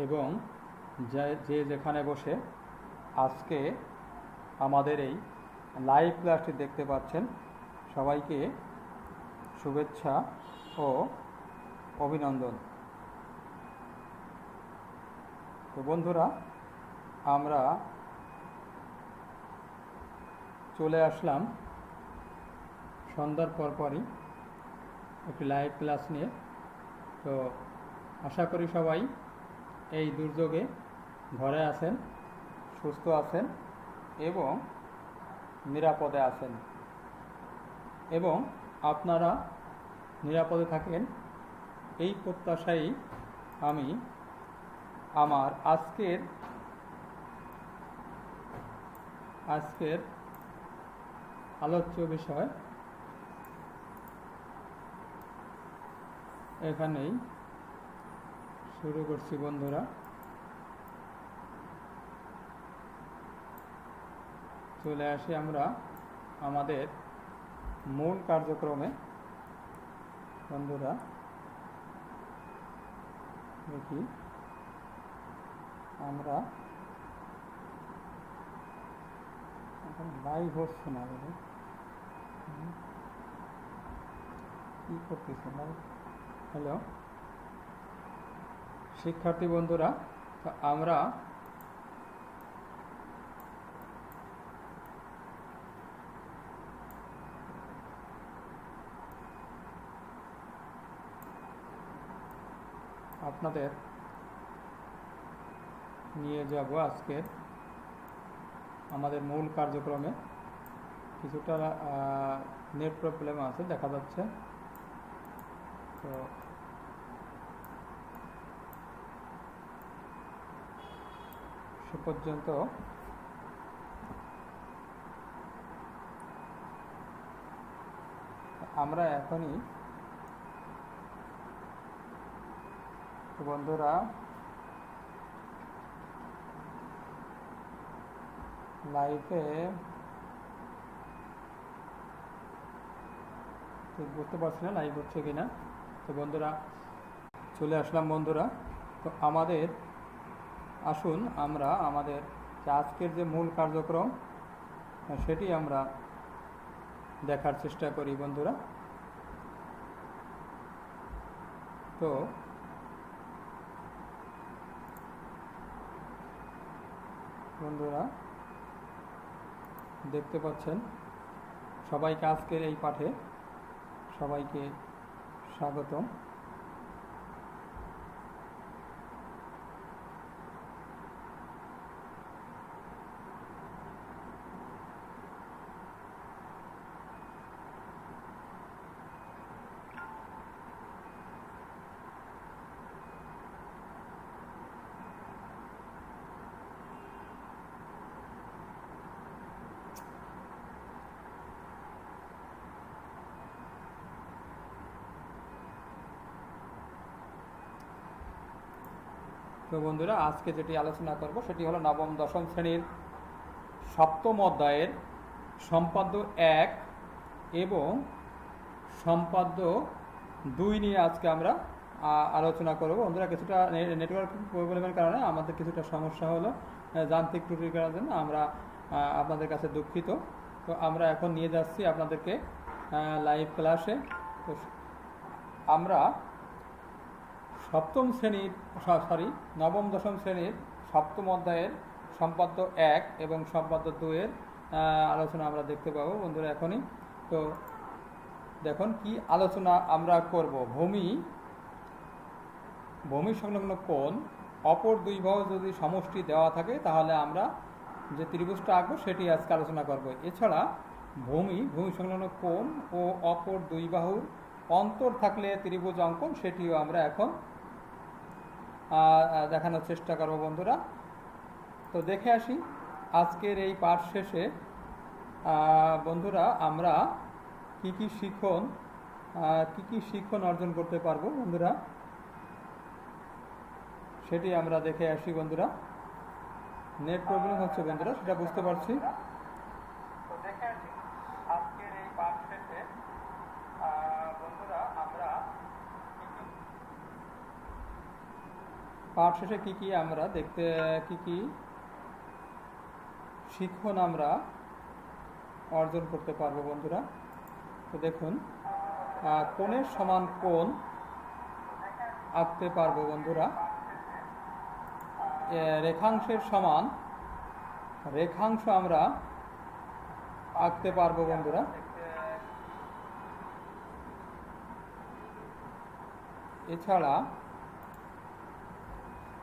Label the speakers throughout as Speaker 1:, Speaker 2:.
Speaker 1: এবং যে যেখানে বসে আজকে আমাদের এই লাইভ ক্লাসটি দেখতে পাচ্ছেন সবাইকে শুভেচ্ছা ও অভিনন্দন। তো বন্ধুরা, আমরা চলে আসলাম সন্ধ্যার পরপরই একটি লাইভ ক্লাস নিয়ে। তো আশা করি সবাই এই দুর্যোগে ঘরে আছেন, সুস্থ আছেন এবং নিরাপদে আছেন, এবং আপনারা নিরাপদে থাকেন এই প্রত্যাশাই আমি আমার আজকের আলোচ্য বিষয় এখানেই শুরু করছি। বন্ধুরা, চলে আসি আমরা আমাদের মূল কার্যক্রমে। বন্ধুরা দেখি, আমরা এখন লাইভ হচ্ছে না, কি করতেছে লাইভ? হ্যালো শিক্ষার্থী বন্ধুরা, তো আমরা আপনাদের নিয়ে যাব আজকের আমাদের মূল কার্যক্রমে। কিছুটা নেট প্রবলেম আছে দেখা যাচ্ছে, তো সে পর্যন্ত আমরা এখনই বন্ধুরা লাইভে ঠিক বুঝতে পারছি না লাইভ হচ্ছে কিনা। তো বন্ধুরা চলে আসলাম। বন্ধুরা, তো আসুন আমরা আমাদের আজকের যে মূল কার্যক্রম সেটি আমরা দেখার চেষ্টা করি। বন্ধুরা, তো বন্ধুরা দেখতে পাচ্ছেন সবাইকে আজকের এই পাঠে সবাইকে স্বাগতম। তো বন্ধুরা, আজকে যেটি আলোচনা করব সেটি হলো নবম দশম শ্রেণীর সপ্তম অধ্যায়ের সম্পাদ্য 1 এবং সম্পাদ্য 2 নিয়ে আজকে আমরা আলোচনা করব। বন্ধুরা, কিছুটা নেটওয়ার্ক প্রবলেমের কারণে আমাদের কিছুটা সমস্যা হলো, যান্ত্রিক ত্রুটির কারণে আমরা আপনাদের কাছে দুঃখিত। তো আমরা এখন নিয়ে যাচ্ছি আপনাদেরকে লাইভ ক্লাসে। তো আমরা নবম দশম শ্রেণীর সপ্তম অধ্যায়ের সম্পাদ্য 1 এবং সম্পাদ্য 2 এর আলোচনা আমরা দেখতে পাবো। বন্ধুরা এখনই তো দেখুন কি আলোচনা আমরা করব। ভূমি সংলগ্ন কোণ অপর দুই বাহু যদি সমষ্টি দেওয়া থাকে তাহলে আমরা যে ত্রিভুজটা আঁকবো সেটি আজকে আলোচনা করব। এছাড়া ভূমি সংলগ্ন কোণ ও অপর দুই বাহুর অন্তর থাকলে ত্রিভুজ অঙ্কন সেটিও আমরা এখন দেখানোর চেষ্টা করব। বন্ধুরা, তো দেখে আসি আজকের এই পাঠ শেষে বন্ধুরা আমরা কি কি শিক্ষণ অর্জন করতে পারবো। বন্ধুরা সেটি আমরা দেখে আসি। বন্ধুরা নেট প্রবলেম হচ্ছে বন্ধুরা, সেটা বুঝতে পারছি। তো দেখে আসি আজকের এই পাঠ শেষে বন্ধুরা আমরা পাঠ শেষে কি কি আমরা দেখতে কি কি শিক্ষণ আমরা অর্জন করতে পারবো বন্ধুরা। তো দেখুন, কোণের সমান কোণ আঁকতে পারবো বন্ধুরা, রেখাংশের সমান রেখাংশ আমরা আঁকতে পারবো বন্ধুরা। এছাড়া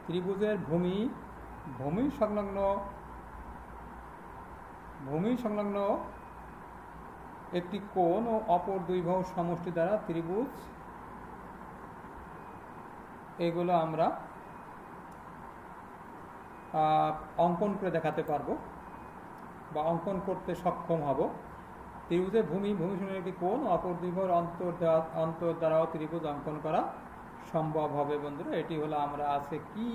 Speaker 1: ত্রিভুজের ভূমি সংলগ্ন একটি কোণ ও অপর দুই বাহুর সমষ্টি দ্বারা ত্রিভুজ, এগুলো আমরা অঙ্কন করে দেখাতে পারবো বা অঙ্কন করতে সক্ষম হব। ত্রিভুজের ভূমি সংলগ্ন একটি কোণ ও অপর দুই বাহুর অন্তর দ্বারাও ত্রিভুজ অঙ্কন করা সম্ভব হবে বন্ধুরা। এটি হলো আমরা আজকে কি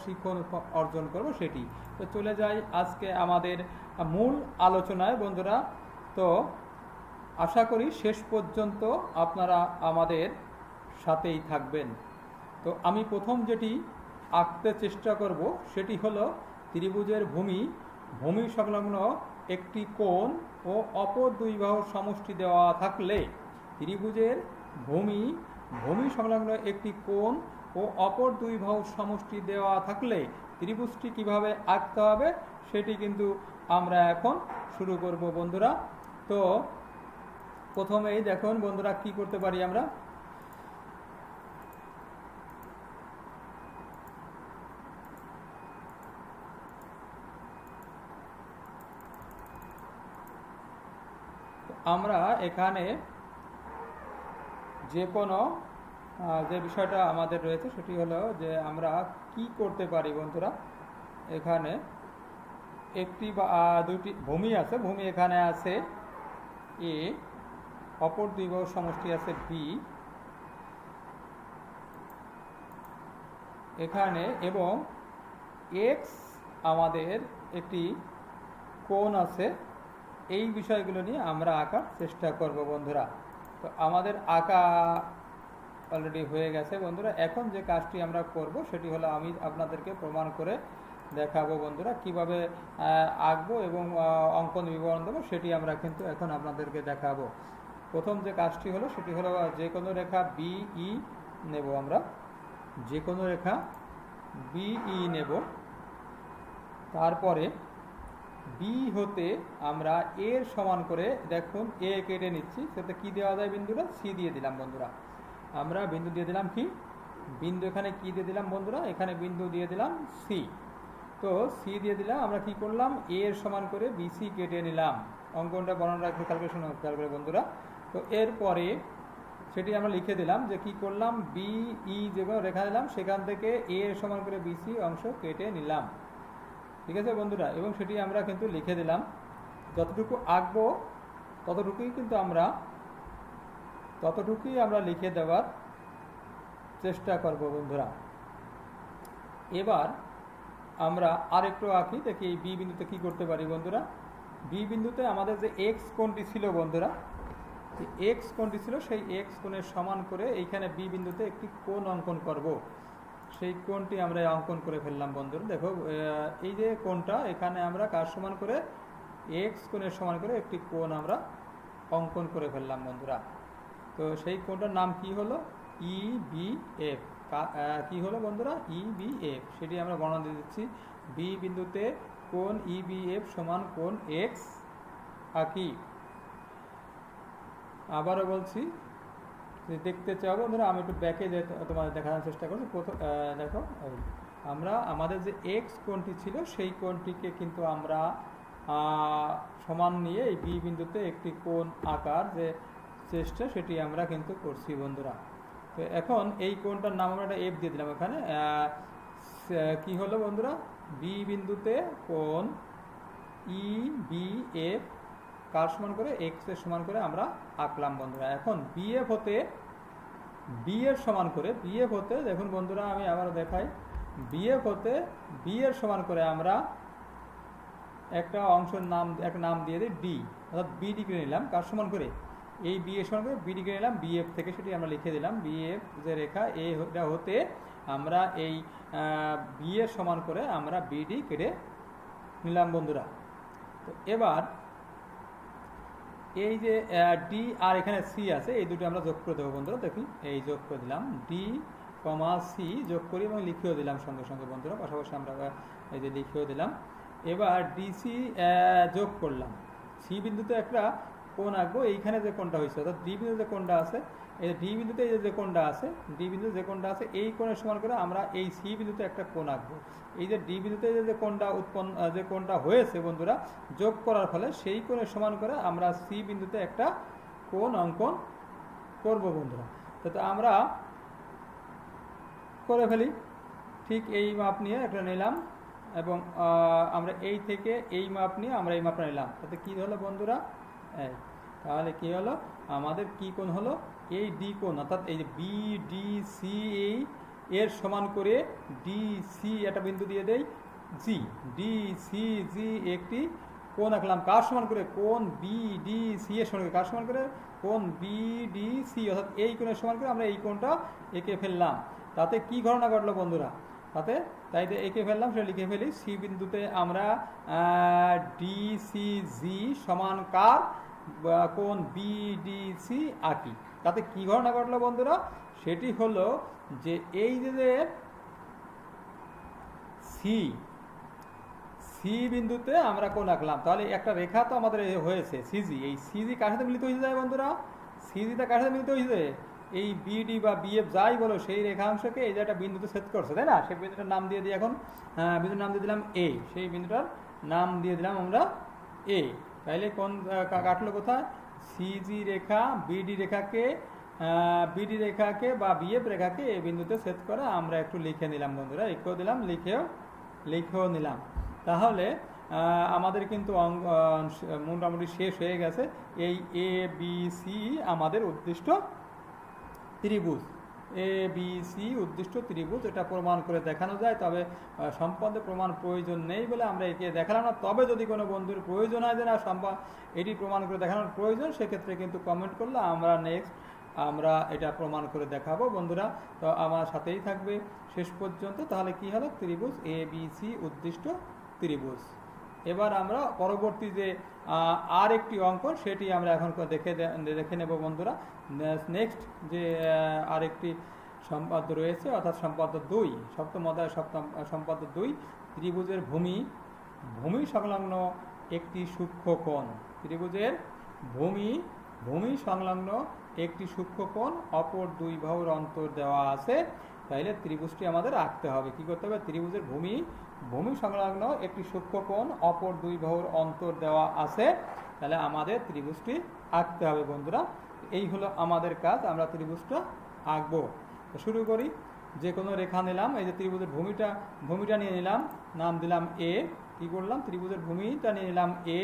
Speaker 1: শিক্ষণ অর্জন করব সেটি। তো চলে যাই আজকে আমাদের মূল আলোচনায় বন্ধুরা। তো আশা করি শেষ পর্যন্ত আপনারা আমাদের সাথেই থাকবেন। তো আমি প্রথম যেটি আঁকতে চেষ্টা করব সেটি হলো ত্রিভুজের ভূমি সংলগ্ন একটি কোণ ও অপর দুই বাহুর সমষ্টি দেওয়া থাকলে ত্রিভুজের ভূমি সংলগ্ন একটি কোণ ও অপর দুই বাহুর সমষ্টি দেওয়া থাকলে ত্রিভুজটি কিভাবে আঁকতে হবে সেটি কিন্তু আমরা এখন শুরু করব বন্ধুরা। তো প্রথমেই দেখুন বন্ধুরা কি করতে পারি আমরা। আমরা এখানে যে কোনো যে বিষয়টা আমাদের রয়েছে সেটি হলো যে আমরা কি করতে পারি বন্ধুরা। এখানে একটি বা দুটি ভূমি আছে, ভূমি এখানে আছে এ, অপর দুই বাহুর সমষ্টি আছে বি এখানে, এবং এক্স আমাদের একটি কোণ আছে। এই বিষয়গুলো নিয়ে আমরা আঁকার চেষ্টা করব বন্ধুরা। তো আমাদের আঁকা অলরেডি হয়ে গেছে বন্ধুরা। এখন যে কাজটি আমরা করব সেটি হলো আমি আপনাদেরকে প্রমাণ করে দেখাবো বন্ধুরা কিভাবে আঁকবো এবং অঙ্কন বিবরণ দেবো, সেটি আমরা কিন্তু এখন আপনাদেরকে দেখাবো। প্রথম যে কাজটি হলো সেটি হলো যে কোনো রেখা বিই নেব, আমরা যে কোনো রেখা বিই নেব। তারপরে বি হতে আমরা এর সমান করে দেখুন এ কেটে নিচ্ছি, সেটা কি দেওয়া যায় বিন্দুটা, সি দিয়ে দিলাম বন্ধুরা। আমরা বিন্দু দিয়ে দিলাম কি, বিন্দু এখানে কি দিয়ে দিলাম বন্ধুরা, এখানে বিন্দু দিয়ে দিলাম সি। তো সি দিয়ে দিলাম, আমরা কি করলাম এর সমান করে বিসি কেটে নিলাম। অঙ্কনটা বর্ণনা রাখতে ক্যালকুলেশন খেয়াল করে বন্ধুরা। তো এরপরে সেটি আমরা লিখে দিলাম যে কি করলাম, বিই যেগুলো রেখা দিলাম সেখান থেকে এর সমান করে বিসি অংশ কেটে নিলাম। ঠিক আছে বন্ধুরা, এবং সেটি আমরা কিন্তু লিখে দিলাম। যতটুকু আঁকবো ততটুকুই আমরা লিখে দেওয়ার চেষ্টা করব বন্ধুরা। এবার আমরা আরেকটু আঁকি, দেখি এই বি বিন্দুতে কি করতে পারি বন্ধুরা। বি বিন্দুতে আমাদের যে এক্স কোণটি ছিল বন্ধুরা, এক্স কোণটি ছিল সেই এক্স কোণের সমান করে এইখানে বি বিন্দুতে একটি কোণ অঙ্কন করব। সেই কোণটি আমরা অঙ্কন করে ফেললাম বন্ধুরা। দেখো এই যে কোণটা এখানে আমরা কার সমান করে, এক্স কোণের সমান করে একটি কোণ আমরা অঙ্কন করে ফেললাম বন্ধুরা। তো সেই কোণটার নাম কি হলো, ই বি এফ। কি হলো বন্ধুরা, ই বি এফ। সেটি আমরা বর্ণনা দিয়ে দিচ্ছি। বি বিন্দুতে কোণ ই বি এফ সমান কোণ এক্স আঁকি। আবারও বলছি, দেখতে চাও বন্ধুরা, আমি একটু ব্যাকে তোমাদের দেখানোর চেষ্টা করছি। দেখো আমরা আমাদের যে এক্স কোণটি ছিল সেই কোণটিকে কিন্তু আমরা সমান নিয়ে এই বি বিন্দুতে একটি কোণ আঁকার যে চেষ্টা সেটি আমরা কিন্তু করছি বন্ধুরা। তো এখন এই কোণটার নাম আমরা একটা এফ দিয়ে দিলাম। এখানে কি হলো বন্ধুরা, বি বিন্দুতে কোণ ই বি এফ কার সমান করে, এক্স এর সমান করে আমরা আঁকলাম বন্ধুরা। এখন বিএফ হতে বি এর সমান করে, বিএফ হতে দেখুন বন্ধুরা আমি আবার দেখাই, বিএফ হতে বি এর সমান করে আমরা একটা অংশের নাম দিয়ে দিই ডি, অর্থাৎ বি ডিগ্রি নিলাম কার সমান করে, এই বি এর সমান করে বি ডিগ্রি নিলাম বিএফ থেকে, সেটি আমরা লিখে দিলাম। বিএফ যে রেখা এটা হতে আমরা এই বি এর সমান করে আমরা বিডি কেটে নিলাম বন্ধুরা। তো এবার এই যে ডি আর এখানে সি আছে, এই দুটো আমরা যোগ করে দেবো বন্ধুরা। দেখি, এই যোগ করে দিলাম, ডি কমা সি যোগ করি এবং লিখেও দিলাম সঙ্গে সঙ্গে বন্ধুরা, পাশাপাশি আমরা এই যে লিখেও দিলাম। এবার ডিসি যোগ করলাম, সি বিন্দুতে একটা কোণ আঁকবো। এইখানে যে কোণটা হয়েছে অর্থাৎ ডি বিন্দু যে কোণটা আছে, এই ডি বিন্দুতে এই যে কোণটা আছে, ডি বিন্দুতে যে কোণটা আছে এই কোণের সমান করে আমরা এই সি বিন্দুতে একটা কোণ আঁকবো। এই যে ডি বিন্দুতে যে কোণটা যে কোণটা হয়েছে বন্ধুরা যোগ করার ফলে সেই কোণের সমান করে আমরা সি বিন্দুতে একটা কোণ অঙ্কন করব বন্ধুরা। তো আমরা করে ফেলি, ঠিক এই মাপ নিয়ে একটা নিলাম এবং আমরা এই থেকে এই মাপ নিয়ে আমরা এই মাপটা নিলাম। তাতে কী হলো বন্ধুরা, তাহলে কি হলো আমাদের কি কোণ হলো, এই ডি কোণ অর্থাৎ এই যে বি ডি সি এই এর সমান করে ডি সি একটা বিন্দু দিয়ে দেই জি, ডি সি জি একটি কোণ আঁকলাম কার সমান করে, কোণ বি ডি সি এর সমান করে, কার সমান করে, কোণ বি ডি সি অর্থাৎ এই কোণের সমান করে আমরা এই কোণটা এঁকে ফেললাম। তাতে কি ঘটনা ঘটলো বন্ধুরা, তাতে তাই এঁকে ফেললাম, সেটা লিখে ফেলি। সি বিন্দুতে আমরা ডি সি জি সমান কার, কোণ বি ডি সি আঁকি। তাতে কি ঘটনা ঘটলো বন্ধুরা, সেটি হলো যে এই যে সি সি বিন্দুতে আমরা কোণ আঁকলাম, তাহলে একটা রেখা তো আমাদের হয়েছে সিজি। এই সিজি কার সাথে মিলিত হয়ে যায় বন্ধুরা, সিজিটা কার সাথে মিলিত হয়েছে, এই বিডি বা বিএফ যাই বলো সেই রেখাংশকে এই যে একটা বিন্দুতে ছেদ করছে, তাই না? সেই বিন্দুটার নাম দিয়ে দিই এখন, বিন্দুর নাম দিয়ে দিলাম এ, সেই বিন্দুটার নাম দিয়ে দিলাম আমরা এ। তাইলে কোন কাটলো কোথায়, সিজি রেখা বিডি রেখাকে বা বিএফ রেখাকে এই বিন্দুতে ছেদ করে আমরা একটু লিখে নিলাম বন্ধুরা, লিখেও দিলাম, লিখেও নিলাম। তাহলে আমাদের কিন্তু মোটামুটি শেষ হয়ে গেছে। এই এ বি সি আমাদের উদ্দিষ্ট ত্রিভুজ, এ বি সি উদ্দিষ্ট ত্রিভুজ, এটা প্রমাণ করে দেখানো যায়। তবে সম্পদে প্রমাণ প্রয়োজন নেই বলে আমরা একে দেখালাম না। তবে যদি কোনো বন্ধুর প্রয়োজন হয় যে না এটি প্রমাণ করে দেখানোর প্রয়োজন, সেক্ষেত্রে কিন্তু কমেন্ট করলে আমরা এটা প্রমাণ করে দেখাবো বন্ধুরা। তো আমার সাথেই থাকবে শেষ পর্যন্ত। তাহলে কি হলো, ত্রিভুজ এ বি সি উদ্দিষ্ট ত্রিভুজ। এবার আমরা পরবর্তী যে আর একটি অঙ্কন সেটি আমরা এখন দেখে নেব বন্ধুরা। নেক্সট যে আরেকটি সম্পাদ্য রয়েছে অর্থাৎ সম্পাদ্য 2, সপ্তম অধ্যায় সম্পাদ্য 2, ত্রিভুজের ভূমি সংলগ্ন একটি সূক্ষ্ম কোণ। ত্রিভুজের ভূমি সংলগ্ন একটি সূক্ষ্ম কোণ অপর দুই বাহুর অন্তর দেওয়া আছে। তাইলে ত্রিভুজটি আমাদের আঁকতে হবে। কি করতে হবে, ত্রিভুজের ভূমি সংলগ্ন একটি সূক্ষ্ম কোণ অপর দুই বাহুর অন্তর দেওয়া আছে, তাহলে আমাদের ত্রিভুজটি আঁকতে হবে বন্ধুরা। এই হলো আমাদের কাজ, আমরা ত্রিভুজটা আঁকবো। শুরু করি। যে কোনো রেখা নিলাম, এই যে ত্রিভুজের ভূমিটা নিয়ে নিলাম, নাম দিলাম এ। কি করলাম, ত্রিভুজের ভূমিটা নিয়ে নিলাম এ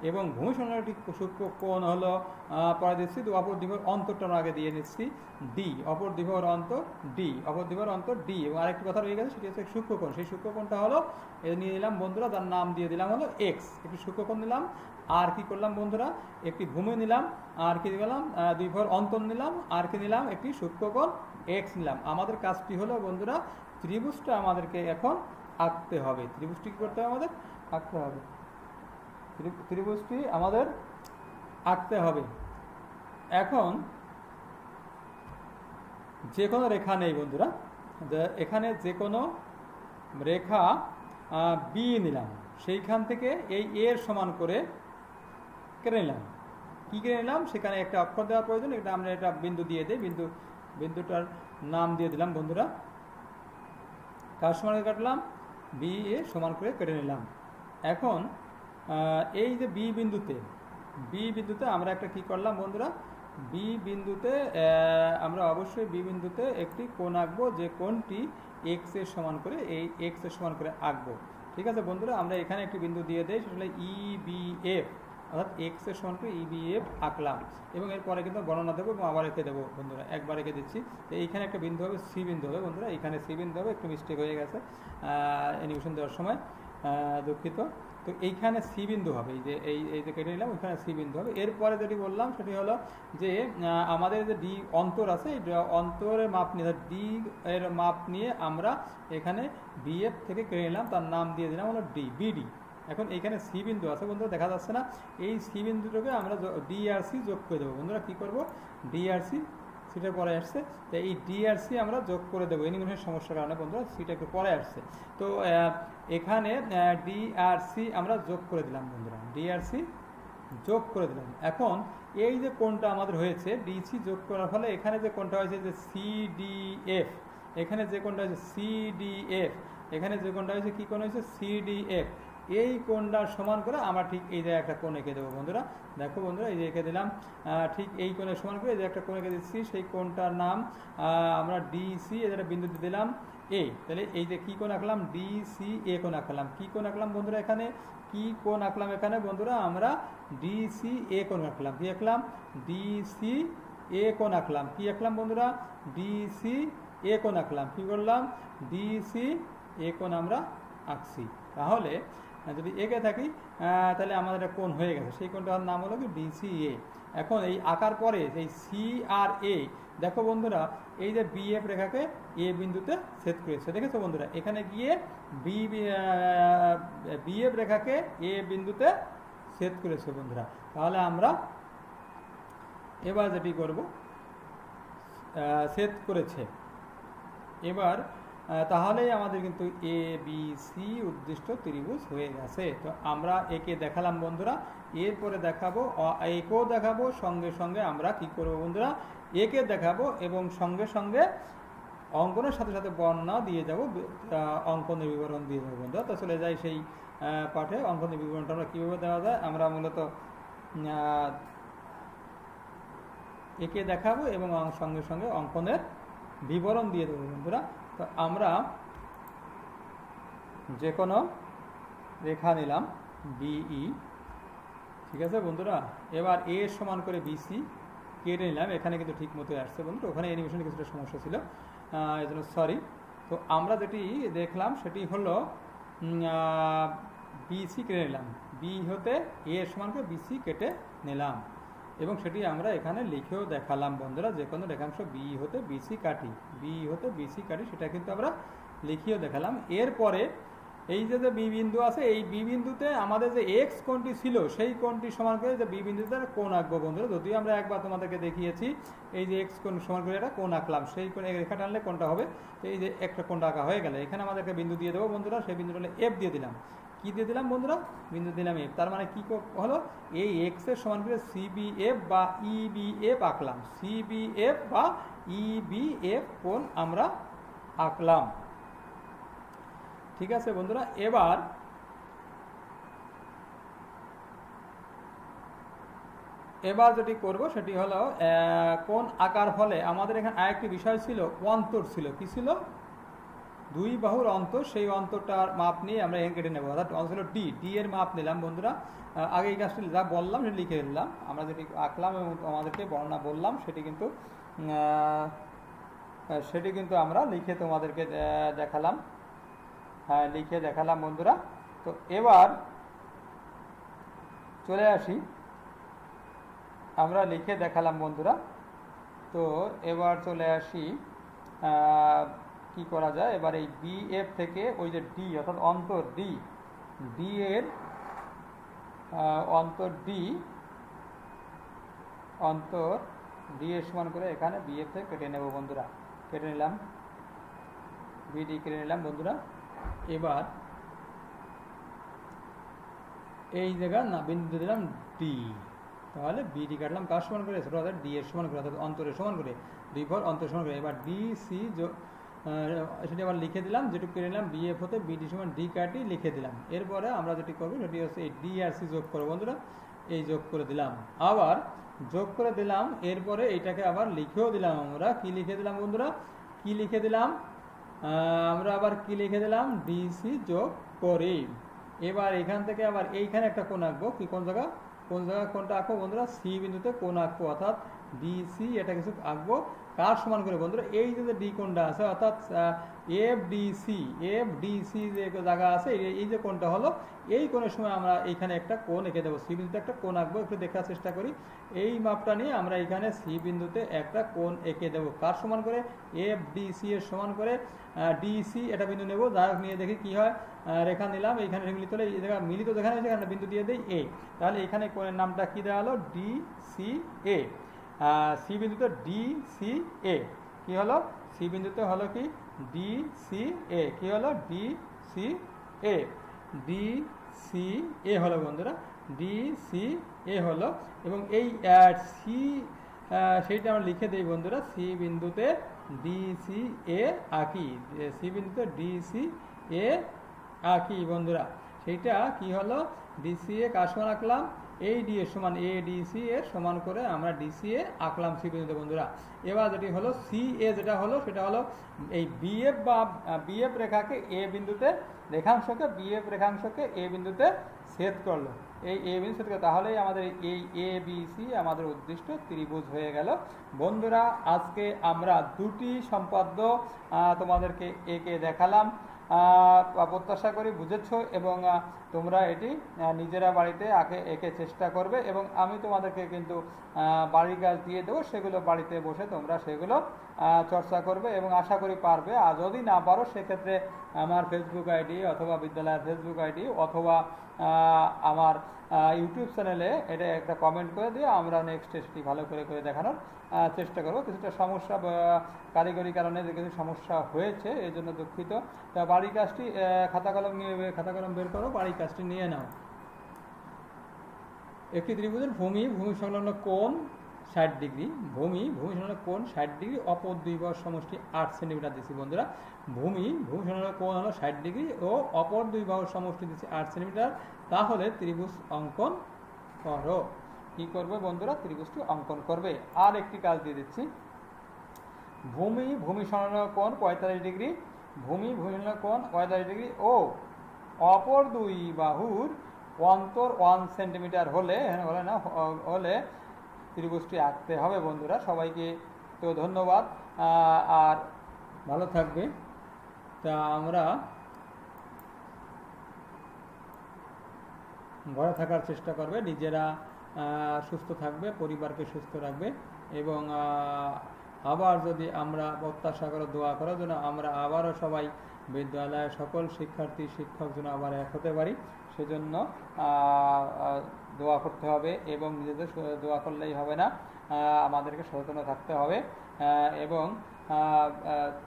Speaker 1: এবং ভূমি সংলগ্ন একটি সূক্ষ্ম কোণ হলো পরে দিচ্ছি অপর দ্বিবাহুর অন্তরটা আমরা আগে দিয়ে নিচ্ছি ডি, অপর দ্বিবাহুর অন্তর ডি। এবং আরেকটি কথা রয়ে গেছে, সেটি হচ্ছে সূক্ষ্মকোণ। সেই সূক্ষ্মকোণটা হলো এই নিয়ে নিলাম বন্ধুরা, তার নাম দিয়ে দিলাম হলো এক্স। একটি সূক্ষ্মকোণ নিলাম, আর কি করলাম বন্ধুরা, একটি ভূমি নিলাম, আর কি দিলাম দুই বাহুর অন্তর নিলাম, আর কি নিলাম একটি সূক্ষ্মকোণ এক্স নিলাম। আমাদের কাজটি হলো বন্ধুরা, ত্রিভুজটা আমাদেরকে এখন আঁকতে হবে। ত্রিভুজটি কি করতে হবে, আমাদের আঁকতে হবে। ত্রিভুজটি আমাদের আঁকতে হবে। এখন যে কোনো রেখা নেই বন্ধুরা, এখানে যে কোনো রেখা বি নিলাম, সেইখান থেকে এই এর সমান করে কেটে নিলাম। কি কেটে নিলাম, সেখানে একটা অক্ষর দেওয়ার প্রয়োজন, এটা আমরা একটা বিন্দু দিয়ে দিই, বিন্দুটার নাম দিয়ে দিলাম বন্ধুরা। কার সমান করে কাটলাম, বি এ সমান করে কেটে নিলাম। এখন এই যে বি বিন্দুতে আমরা একটা কি করলাম বন্ধুরা, বি বিন্দুতে আমরা অবশ্যই বি বিন্দুতে একটি কোণ আঁকবো, যে কোণটি এক্স এর সমান করে আঁকবো। ঠিক আছে বন্ধুরা, আমরা এখানে একটি বিন্দু দিয়ে দেই, সেটা হলো ইবিএফ, অর্থাৎ এক্স এর সমান করে ইবিএফ আঁকলাম। এবং এরপরে কিন্তু বর্ণনা দেবো এবং আবার এঁকে দেবো বন্ধুরা, একবার এঁকে দিচ্ছি। তো এইখানে একটা বিন্দু হবে, সি বিন্দু হবে বন্ধুরা, এখানে সি বিন্দু হবে, একটু মিস্টেক হয়ে গেছে অ্যানিমেশন দেওয়ার সময়। দুঃখিত। তো এইখানে সি বিন্দু হবে, এই যে এই যে কেটে নিলাম, ওইখানে সি বিন্দু হবে। এরপরে যেটি বললাম সেটি হলো যে আমাদের যে ডি অন্তর আছে, এই অন্তরের মাপ নিয়ে ডি এর মাপ নিয়ে আমরা এখানে বিএফ থেকে কেটে নিলাম, তার নাম দিয়ে দিলাম হলো ডি, বিডি। এখন এইখানে সি বিন্দু আছে বন্ধুরা, দেখা যাচ্ছে না, এই সি বিন্দুটাকে আমরা ডিআরসি যোগ করে দেবো বন্ধুরা। কী করবো, ডিআরসি, সিটা পরে আসছে, তো এই ডিআরসি আমরা যোগ করে দেবো অ্যানিমেশনের সমস্যার কারণে বন্ধুরা, সিটা একটু পরে আসছে। তো এখানে ডিআরসি আমরা যোগ করে দিলাম বন্ধুরা, ডিআরসি যোগ করে দিলাম। এখন এই যে কোণটা আমাদের হয়েছে ডিসি যোগ করার ফলে এখানে যে কোণটা হয়েছে যে সিডিএফ, এখানে যে কোণটা হয়েছে সিডিএফ, এখানে যে কোণটা হয়েছে কী কোণ হয়েছে সিডিএফ, এই কোণটার সমান করে আমরা ঠিক এই জায়গায় একটা কোণ এঁকে দেবো বন্ধুরা। দেখো বন্ধুরা, এই যে এঁকে দিলাম, ঠিক এই কোণের সমান করে এই যে একটা কোণ এঁকে দিচ্ছি, সেই কোণটার নাম আমরা ডিসি, এদের বিন্দু দিলাম এ। তাহলে এই যে কী কোণ আঁকলাম, ডিসি এ কোণ আঁকলাম। কী কোণ আঁকলাম বন্ধুরা, এখানে কী কোণ আঁকলাম এখানে বন্ধুরা, আমরা ডিসি এ কোণ আঁকলাম। কী আঁকলাম, ডিসি এ কোণ আঁকলাম। কী আঁকলাম বন্ধুরা, ডিসি এ কোণ আঁকলাম। কী করলাম, ডিসি এ কোণ আমরা আঁকছি। তাহলে যদি এঁকে থাকি তাহলে আমাদের একটা কোণ হয়ে গেছে, সেই কোণটার নাম হলো কি ডিসিএ। এখন এই আঁকার পরে এই সি আর এ, দেখো বন্ধুরা, এই যে বিএফ রেখাকে এ বিন্দুতে ছেদ করেছে, দেখেছো বন্ধুরা, এখানে গিয়ে বিএফ রেখাকে এ বিন্দুতে ছেদ করেছে বন্ধুরা। তাহলে আমরা এবার যেটি করব, ছেদ করেছে এবার, তাহলেই আমাদের কিন্তু এ বি সি উদ্দিষ্ট ত্রিভুজ হয়ে গেছে। তো আমরা একে দেখালাম বন্ধুরা, এরপরে দেখাবো একেও দেখাবো, সঙ্গে সঙ্গে আমরা কি করব বন্ধুরা, একে দেখাবো এবং সঙ্গে সঙ্গে অঙ্কনের সাথে সাথে বর্ণনা দিয়ে যাব, অঙ্কনের বিবরণ দিয়ে যাবো বন্ধুরা। তো চলে যাই সেই পাঠে। অঙ্কনের বিবরণটা আমরা কীভাবে দেওয়া যায়, আমরা মূলত একে দেখাবো এবং সঙ্গে সঙ্গে অঙ্কনের বিবরণ দিয়ে দেবো বন্ধুরা। তো আমরা যে কোনো রেখা নিলাম বিই, ঠিক আছে বন্ধুরা। এবার এ সমান করে বিসি কেটে নিলাম, এখানে কিন্তু ঠিক মতো আসছে বন্ধু, ওখানে অ্যানিমেশনে কিছুটা সমস্যা ছিল, এই জন্য সরি। তো আমরা যেটি দেখলাম সেটি হলো বিসি কেটে নিলাম, বি হতে এ সমান করে বিসি কেটে নিলাম এবং সেটি আমরা এখানে লিখেও দেখালাম বন্ধুরা। যে কোনো রেখাংশ বি হতে বিসি কাটি, বি হতে বিসি কাটি, সেটা কিন্তু আমরা লিখিয়েও দেখালাম। এরপরে এই যে বি বিন্দু আছে, এই বি বিন্দুতে আমাদের যে এক্স কোণটি ছিল সেই কোণটি সমান করে যে বি বিন্দুতে কোণ আঁকবো বন্ধুরা। যদিও আমরা একবার তোমাদেরকে দেখিয়েছি, এই যে এক্স কোণ সমান করে একটা কোণ আঁকলাম, সেই কোণে রেখা টানলে কোণটা হবে। তো এই যে একটা কোণটা আঁকা হয়ে গেলে এখানে আমাদেরকে বিন্দু দিয়ে দেবো বন্ধুরা, সেই বিন্দুটা হলে এফ দিয়ে দিলাম। কি দিয়ে দিলাম বন্ধুরা, বিন্দু দিলাম এফ। তার মানে কি হলো, এই এক্স এর সমান করে সিবিএফ বা ইবিএফ আঁকলাম, সিবিএফ বা ইবিএফ কোণ আমরা আঁকলাম, ঠিক আছে বন্ধুরা। এবার যেটি করব সেটি হলো কোণ আঁকার ফলে আমাদের এখানে আরেকটি বিষয় ছিল, অন্তর ছিল। কি ছিল, দুই বাহুর অন্তর, সেই অন্তরটার মাপ নিয়ে আমরা এখানে কেটে নেবো, অর্থাৎ অন্তর ছিল ডি, ডি এর মাপ নিলাম বন্ধুরা। আগে এই কাজটি যা বললাম সেটি লিখে দিলাম, আমরা যেটি আঁকলাম এবং আমাদেরকে বর্ণনা বললাম সেটি কিন্তু আমরা লিখে তোমাদেরকে দেখালাম, হ্যাঁ লিখে দেখালাম বন্ধুরা। তো এবার চলে আসি, আমরা লিখে দেখালাম বন্ধুরা। তো এবার চলে আসি কি করা যায়। এবার এই বিএফ থেকে ওই যে ডি অর্থাৎ অন্তর ডি, ডি এর অন্তর ডি এর সমান করে এখানে বিএফ থেকে কেটে নেব বন্ধুরা। কেটে নিলাম, বিডি কেটে নিলাম বন্ধুরা। এবার এই জায়গা না বিন্দু দিলাম ডি, তাহলে বিডি কাটলাম কার সমান করে, অর্থাৎ ডি এর সমান করে, অর্থাৎ অন্তরের সমান করে, দুই ভর অন্তর সমান করে। এবার ডিসি সেটি আবার লিখে দিলাম, যেটুকু কেটে নিলাম বিএফ হতে বিডি সমান ডি কাটি লিখে দিলাম। এরপরে আমরা যেটি করবো সেটি হচ্ছে এই ডি আর সি যোগ করবো বন্ধুরা, এই যোগ করে দিলাম, আবার যোগ করে দিলাম। এরপরে এইটাকে আবার লিখেও দিলাম, আমরা কি লিখে দিলাম বন্ধুরা, কি লিখে দিলাম আমরা আবার কি লিখে দিলাম, ডিসি যোগ করে। এবার এখান থেকে আবার এইখানে একটা কোণ আঁকবো, কি কোন জায়গা কোনটা আঁকবো বন্ধুরা, সি বিন্দুতে কোণ আঁকবো, অর্থাৎ ডিসি এটা কিছু আঁকবো কার সমান করে বন্ধুরা, এই যে ডি কোণটা আছে অর্থাৎ এফডিসি যে জায়গা আছে এই যে কোণটা হলো, এই কোণের সময় আমরা এইখানে একটা কোণ এঁকে দেবো, সি বিন্দুতে একটা কোণ আঁকবো। একটু দেখার চেষ্টা করি, এই মাপটা নিয়ে আমরা এখানে সি বিন্দুতে একটা কোণ এঁকে দেবো কার সমান করে, এফডিসি এর সমান করে। ডিসি এটা বিন্দু নেবো, যাই হোক নিয়ে দেখি কি হয়। রেখা নিলাম, এইখানে মিলিত হলে এই জায়গা মিলিত যেখানে হয়েছে এখানে বিন্দু দিয়ে দিই এ, তাহলে এখানে কোণের নামটা কি দেওয়া হলো, ডিসি এ। সি বিন্দুতে ডিসি এ কি হলো, সি বিন্দুতে হলো কি ডিসি এ, কি হলো ডিসি এ, ডিসি এ হলো বন্ধুরা, ডিসি এ হলো। এবং এই সি সেইটা আমরা লিখে দিই বন্ধুরা, সি বিন্দুতে ডিসি এ আঁকি, সি বিন্দুতে ডিসি এ আঁকি বন্ধুরা। সেইটা কি হলো, ডিসি এ কার সমান আঁকলাম, এই ডি এর সমান এ ডিসি এর সমান করে আমরা ডিসি এ আঁকলাম সি বিন্দুতে বন্ধুরা। এবার যেটি হলো সি এ যেটা হলো সেটা হলো এই বিএফ বা বিএফ রেখাকে এ বিন্দুতে, রেখাংশকে বিএফ রেখাংশকে এ বিন্দুতে ছেদ করলো, এই এ বিন্দু ছেদ করলো, তাহলেই আমাদের এই এ বি সি আমাদের উদ্দিষ্ট ত্রিভুজ হয়ে গেল বন্ধুরা। আজকে আমরা দুটি সম্পাদ্য তোমাদেরকে এঁকে দেখালাম, প্রত্যাশা করি বুঝেছো এবং তোমরা এটি নিজেরা বাড়িতে এঁকে চেষ্টা করবে এবং আমি তোমাদেরকে কিন্তু বাড়ির কাজ দিয়ে দেবো, সেগুলো বাড়িতে বসে তোমরা সেগুলো চর্চা করবে এবং আশা করি পারবে। আর যদি না পারো সেক্ষেত্রে আমার ফেসবুক আইডি অথবা বিদ্যালয়ের ফেসবুক আইডি অথবা আমার ইউটিউব চ্যানেলে এটা একটা কমেন্ট করে দিয়ে আমরা নেক্সট সেটি ভালো করে করে দেখানোর চেষ্টা করব। কিছুটা সমস্যা কারিগরি কারণে যে কিছু সমস্যা হয়েছে এই জন্য দুঃখিত। তা বাড়ির কাজটি খাতা কলম বের করো, বাড়ির কাজটি নিয়ে নাও। একটি ত্রিভুজের ভূমি সংলগ্ন কোণ 60 ডিগ্রি, ভূমি সংলগ্ন কোণ 60 ডিগ্রি, অপর দুই বাহুর সমষ্টি 8 সেন্টিমিটার দিচ্ছি বন্ধুরা। ভূমি সংলগ্ন কোণ হলো 60 ডিগ্রি ও অপর দুই বাহুর সমষ্টি দিচ্ছি 8 সেন্টিমিটার। তাহলে ত্রিভুজ অঙ্কন করো। কি করবে বন্ধুরা, ত্রিভুজটি অঙ্কন করবে। আর একটি কাজ দিয়ে দিচ্ছি, ভূমি সংলগ্ন কোণ 45 ডিগ্রি, ভূমি সংলগ্ন কোণ 45 ডিগ্রি ও অপর দুই বাহুর অন্তর 1 সেন্টিমিটার হলে ত্রিভুজটি আঁকতে হবে বন্ধুরা। সবাইকে তো ধন্যবাদ, আর ভালো থাকবে। তা আমরা ঘরে থাকার চেষ্টা করবে, নিজেরা সুস্থ থাকবে, পরিবারকে সুস্থ রাখবে এবং আবার যদি আমরা প্রত্যাশা করো দোয়া করো যেন আমরা আবারও সবাই বিদ্যালয়ের সকল শিক্ষার্থী শিক্ষক যেন আবার এক হতে পারি, সেজন্য দোয়া করতে হবে এবং নিজেদের দোয়া করলেই হবে না, আমাদেরকে সচেতন থাকতে হবে এবং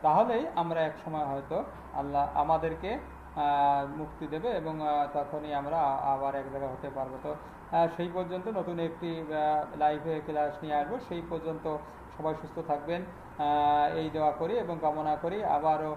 Speaker 1: তাহলেই আমরা এক সময় হয়তো আল্লাহ আমাদেরকে মুক্তি দেবে এবং তখনই আমরা আবার এক জায়গায় হতে পারবো। তো সেই পর্যন্ত নতুন একটি লাইভে ক্লাস নিয়ে আসবো, সেই পর্যন্ত সবাই সুস্থ থাকবেন এই দোয়া করি এবং কামনা করি। আবারও